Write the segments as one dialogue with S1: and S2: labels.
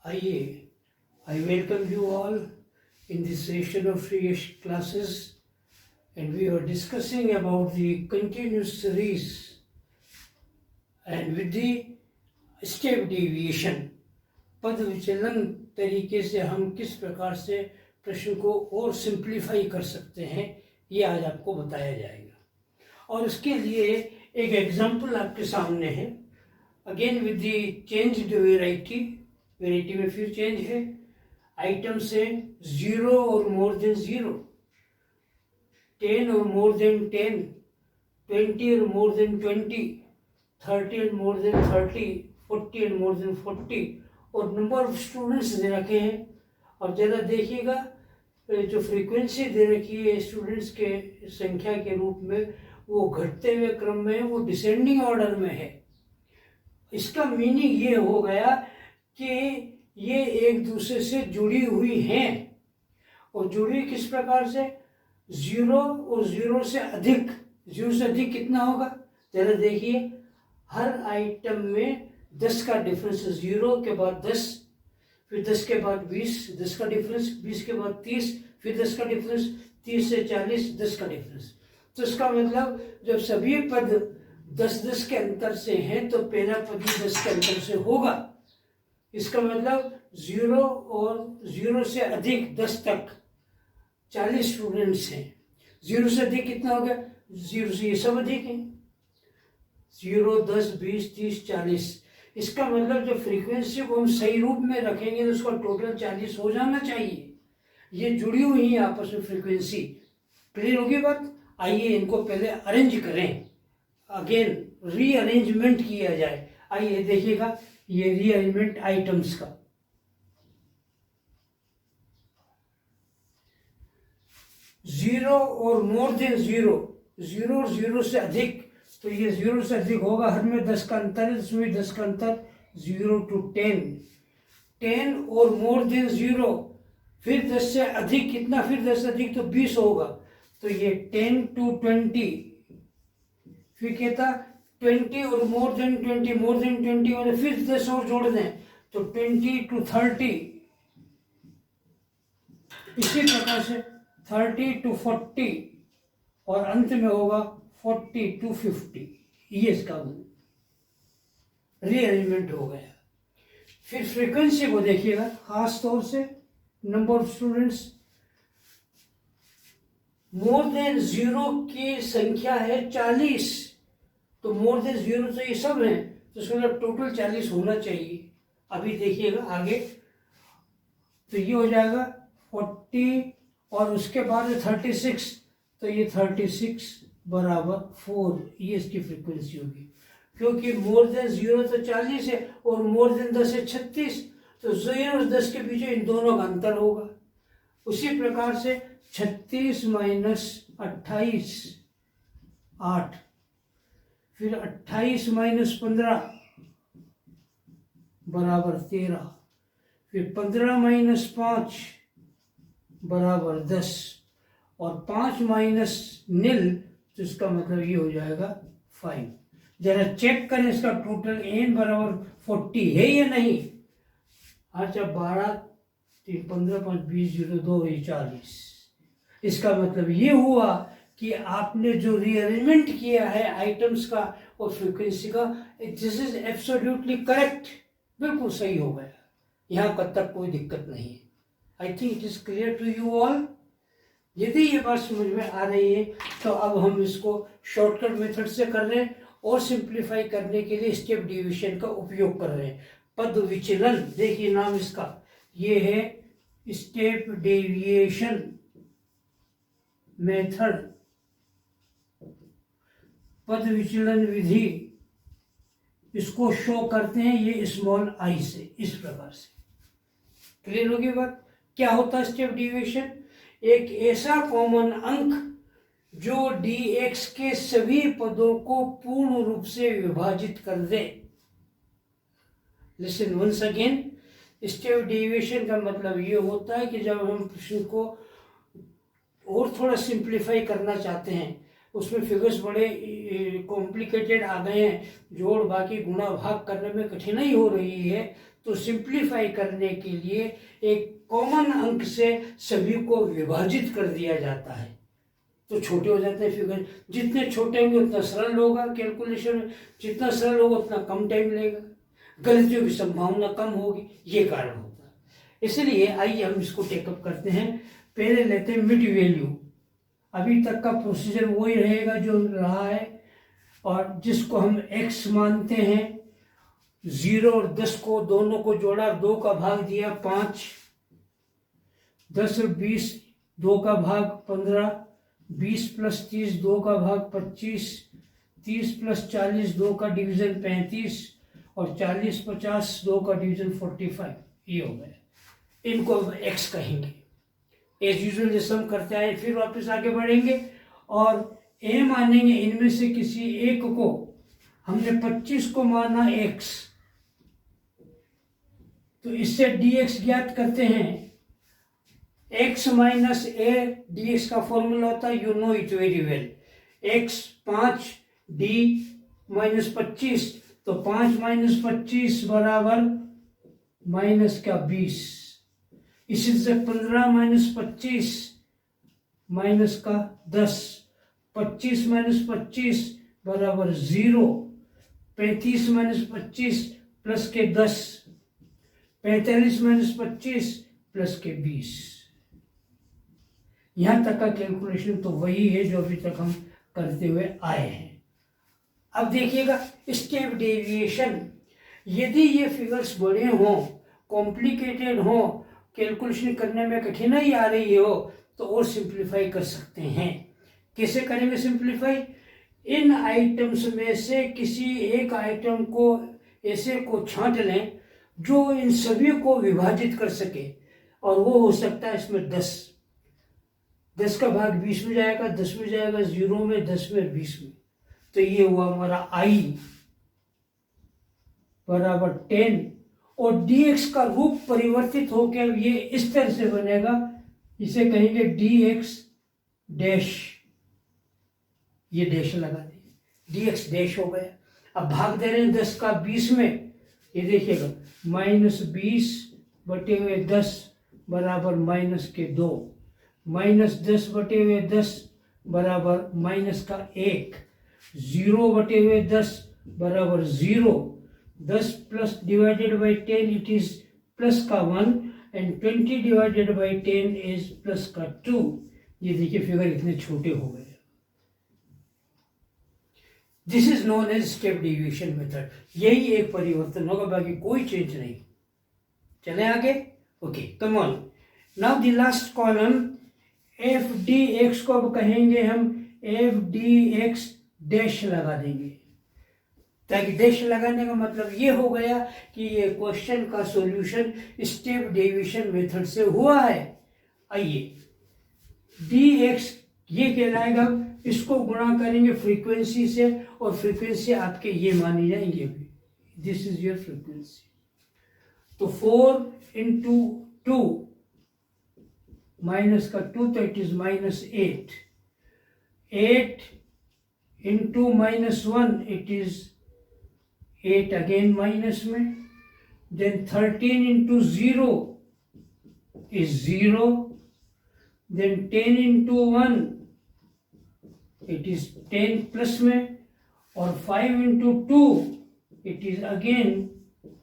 S1: I welcome you all in this session of free classes, and we are discussing about the continuous series and with the step deviation. पद विचलन तरीके से हम किस प्रकार से प्रश्न को और सिंप्लीफाई कर सकते हैं, ये आज आपको बताया जाएगा। और उसके लिए एक एग्जाम्पल आपके सामने है। Again with the changed variety में फिर चेंज है। आइटम से 0 और मोर देन 0, 10 और मोर देन 10, 20 और मोर देन 20, 30 और मोर देन 30, 40 और मोर देन 40, और नंबर ऑफ स्टूडेंट्स दे रखे हैं। और ज़रा देखिएगा, जो फ्रीक्वेंसी दे रखी है स्टूडेंट्स के संख्या के रूप में, वो घटते हुए क्रम में, वो डिसेंडिंग ऑर्डर में है। इसका मीनिंग ये हो गया कि ये एक दूसरे से जुड़ी हुई हैं। और जुड़ी किस प्रकार से? 0 और 0 से अधिक। 0 से अधिक कितना होगा? जरा देखिए, हर आइटम में 10 का डिफरेंस। 0 के बाद 10, फिर 10 के बाद 20, 10 का डिफरेंस, 20 के बाद 30, फिर 10 का डिफरेंस, 30 से 40, 10 का डिफरेंस। तो इसका मतलब जब सभी पद 10-10 के अंतर से हैं तो पहला पद भी 10 के अंतर से होगा। इसका मतलब 0 और 0 से अधिक 10 तक 40 स्टूडेंट्स हैं। 0 से अधिक कितना हो गया? 0 से ये सब अधिक हैं। 0, 10, 20, 30, 40। इसका मतलब जब फ्रीक्वेंसी को हम सही रूप में रखेंगे तो उसका टोटल 40 हो जाना चाहिए। ये जुड़ी हुई है आपस में फ्रीक्वेंसी। क्लियर होगी बात? आइए इनको पहले अरेंज करें, अगेन रीअरेंजमेंट किया जाए। आइए देखिएगा, ये रीअरेंजमेंट आइटम्स का। जीरो और मोर देन 0, 0 और 0 से अधिक, तो ये 0 से अधिक होगा। हर में 10 का अंतर है, इसमें 10 का अंतर। 0 to 10, 10 और मोर देन 0, फिर 10 से अधिक कितना? फिर 10 से अधिक तो 20 होगा। तो ये 10 to 20, फिर कहता 20 और मोर देन 20, मोर देन 20 और फिर 10 और जोड़ दें तो 20 to 30। इसी प्रकार से 30 to 40, और अंत में होगा 40 to 50। ये इसका रीअरेंजमेंट हो गया। फिर फ्रीक्वेंसी को देखिएगा, खास तौर से number of students. More than 0 की संख्या है 40, तो मोर देन 0 तो ये सब हैं, तो इसका मतलब टोटल 40 होना चाहिए। अभी देखिएगा आगे, तो ये हो जाएगा 40 और उसके बाद 36, तो ये 36 बराबर 4। ये इसकी फ्रीक्वेंसी होगी, क्योंकि मोर देन 0 तो 40 है और मोर देन 10 है 36, तो 0 और 10 के बीच इन दोनों का अंतर होगा। उसी प्रकार से 36 माइनस 28 8, फिर 28 माइनस 15 बराबर 13, फिर 15 माइनस 5 बराबर 10, और 5 माइनस नील, तो इसका मतलब ये हो जाएगा 5। जरा चेक करें इसका टोटल n बराबर 40 है या नहीं। अच्छा, 12, 3, 15, 5, 20, 0, 2, 40। इसका मतलब ये हुआ कि आपने जो रीअरेंजमेंट किया है आइटम्स का और फ्रीक्वेंसी का, दिस इज एब्सोल्युटली करेक्ट, बिल्कुल सही हो गया। यहाँ तक कोई दिक्कत नहीं है। I think it is clear to you all. यदि ये बात समझ में आ रही है तो अब हम इसको शॉर्टकट मेथड से कर रहे हैं और सिंप्लीफाई करने के लिए स्टेप डिवीजन का उपयोग कर रहे हैं। पद विचलन, देखिए नाम इसका, ये है स्टेप डेविएशन मेथड, पद विचलन विधि। इसको शो करते हैं ये स्मॉल आई से, इस प्रकार से। क्लियर होगी बात? क्या होता है स्टेप डिविएशन? एक ऐसा कॉमन अंक जो dx के सभी पदों को पूर्ण रूप से विभाजित कर दे। Listen once again, step deviation का मतलब ये होता है कि जब हम प्रश्न को और थोड़ा सिंप्लीफाई करना चाहते हैं, उसमें फिगर्स बड़े कॉम्प्लिकेटेड आ गए हैं, जोड़ बाकी गुणा भाग करने में कठिनाई हो रही है, तो तो सिंप्लीफाई करने के लिए एक कॉमन अंक से सभी को विभाजित कर दिया जाता है, तो छोटे हो जाते हैं फिगर। जितने छोटे होंगे उतना सरल होगा कैलकुलेशन, जितना सरल होगा उतना कम टाइम लेगा, गलतियों की संभावना कम होगी, ये कारण होता है। इसलिए आइए हम इसको टेकअप करते हैं। पहले लेते हैं मिड वैल्यू। अभी तक का प्रोसीजर वही रहेगा जो रहा है, और जिसको हम x मानते हैं। 0 और 10 को दोनों को जोड़ा, 2 का भाग दिया 5, 10 और 20 2 का भाग 15, 20 प्लस 30 2 का भाग 25, 30 प्लस 40 2 का डिवीजन 35, और 40 50 2 का डिवीजन 45। ये हो गया। इनको हम x कहेंगे। एज यूजुअल जैसे हम करते आए, फिर वापस आगे बढ़ेंगे और a मानेंगे इनमें से किसी एक को। हमने 25 को माना x, तो इससे dx ज्ञात करते हैं। x माइनस a dx का फॉर्मूला होता है, you know it very well. x 5 d minus 25, तो 5 माइनस 25 बराबर माइनस का 20। इसी से 15 माइनस 25 माइनस का 10, 25 माइनस 25 बराबर 0, 35 माइनस 25 प्लस के 10, 45 माइनस 25 प्लस के 20। यहां तक का कैलकुलेशन तो वही है जो अभी तक हम करते हुए आए हैं। अब देखिएगा स्टेप डेविएशन। यदि ये फिगर्स बड़े हों, कॉम्प्लिकेटेड हों, कैलकुलेशन करने में कठिनाई आ रही हो, तो और सिंप्लीफाई कर सकते हैं। कैसे करेंगे सिंप्लीफाई? इन आइटम्स में से किसी एक आइटम को ऐसे को छांट लें जो इन सभी को विभाजित कर सके, और वो हो सकता है इसमें 10 का भाग 20 में जाएगा, 10 में जाएगा, 0 में, 10 में, 20 में। तो ये हुआ हमारा i बराबर 10, और dx का रूप परिवर्तित होकर ये इस तरह से बनेगा, इसे कहेंगे dx डैश। ये डैश लगा देंगे, dx डैश हो गया। अब भाग दे रहे हैं 10 का 20 में, ये देखिएगा माइनस 20 बटे हुए 10 बराबर माइनस के 2, माइनस 10 बटे हुए 10 बराबर माइनस का 1, 0 बटे हुए 10 बराबर 0, 10 plus divided by 10 it is plus का 1, and 20 divided by 10 is plus का 2। ये देखिए फिगर इतने छोटे हो गए। This is known as step deviation method. यही एक परिवर्तन होगा, बाकी कोई चेंज नहीं। चले आगे। Okay, come on. Now the last column F D x को अब कहेंगे हम एफ डी एक्स डैश लगा देंगे, ताकि डैश लगाने का मतलब ये हो गया कि ये क्वेश्चन का सॉल्यूशन स्टेप डेविएशन मेथड से हुआ है। आइए, डी एक्स ये कहलाएगा, इसको गुणा करेंगे फ्रीक्वेंसी से, और फ्रीक्वेंसी आपके ये मानी जाएंगे। This is your frequency. तो 4 इंटू 2 माइनस का 2, तो it is minus 8, 8 into minus 1 it is 8 again minus में, then 13 into 0 is 0, then 10 into 1 it is 10 plus में, और 5 into 2 it is again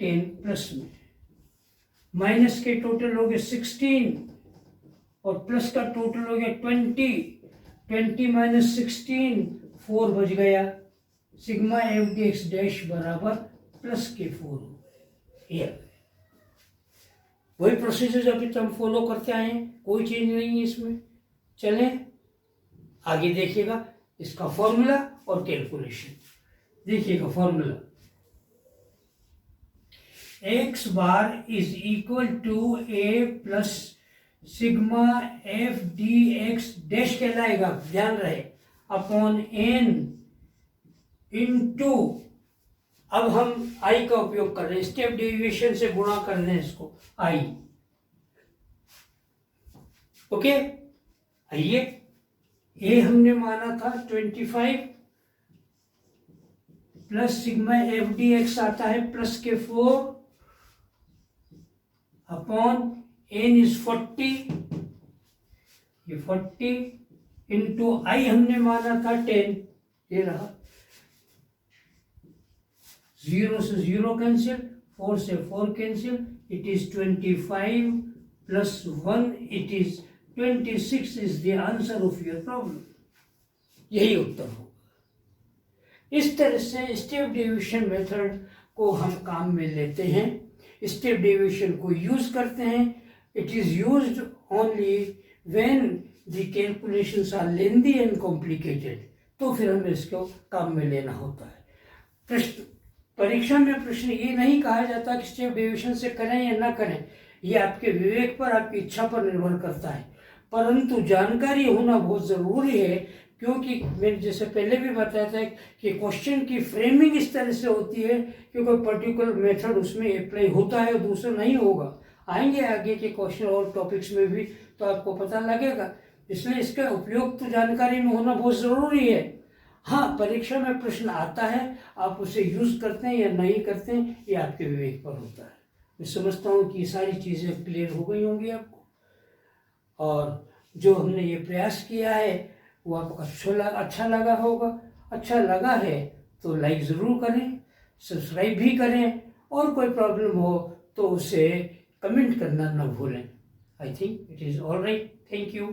S1: 10 plus में। माइनस के टोटल हो गए 16, और प्लस का टोटल हो गया 20, 20 माइनस 16 4 बच गया। Sigma F D X dash बराबर प्लस के 4 हो गए। वही प्रोसीजर अभी तो हम फॉलो करते आए हैं, कोई चेंज नहीं है इसमें। चलें आगे, देखिएगा इसका फॉर्मूला और कैलकुलेशन। देखिएगा formula, X bar is equal to A plus sigma F D X dash कहलाएगा, ध्यान रहे, अपॉन एन इंटू, अब हम आई का उपयोग कर रहे हैं, स्टेप डेविएशन से गुणा कर रहे हैं इसको, आई। ओके, आइए, ए हमने माना था 25 plus sigma F D x आता है प्लस के 4, अपॉन n इज 40, ये 40 इंटू i हमने माना था 10, ये रहा, 0 से 0 कैंसिल, 4 से 4 cancel, it is 25 plus 1, it is 26 is the answer of your problem. यही उत्तर होगा। इस तरह से स्टेप डेविएशन मेथड को हम काम में लेते हैं, स्टेप डेविएशन को यूज करते हैं। It is used only when the calculations are lengthy and complicated, तो फिर हमें इसको काम में लेना होता है। प्रश्न परीक्षा में प्रश्न ये नहीं कहा जाता कि स्टेप डेविएशन से करें या ना करें, ये आपके विवेक पर, आपकी इच्छा पर निर्भर करता है, परंतु जानकारी होना बहुत ज़रूरी है, क्योंकि मैंने जैसे पहले भी बताया था कि क्वेश्चन की फ्रेमिंग इस तरह से होती है कि कोई पर्टिकुलर मेथड उसमें अप्लाई होता है और दूसरा नहीं होगा। आएंगे आगे के क्वेश्चन और टॉपिक्स में भी तो आपको पता लगेगा, इसलिए इसका उपयोग तो जानकारी में होना बहुत ज़रूरी है। हाँ, परीक्षा में प्रश्न आता है, आप उसे यूज़ करते हैं या नहीं करते हैं, ये आपके विवेक पर होता है। मैं समझता हूँ कि ये सारी चीज़ें क्लियर हो गई होंगी आपको, और जो हमने ये प्रयास किया है वो आपको अच्छा लगा होगा। अच्छा लगा है तो लाइक ज़रूर करें, सब्सक्राइब भी करें, और कोई प्रॉब्लम हो तो उसे कमेंट करना न भूलें। आई think it is all right. Thank you.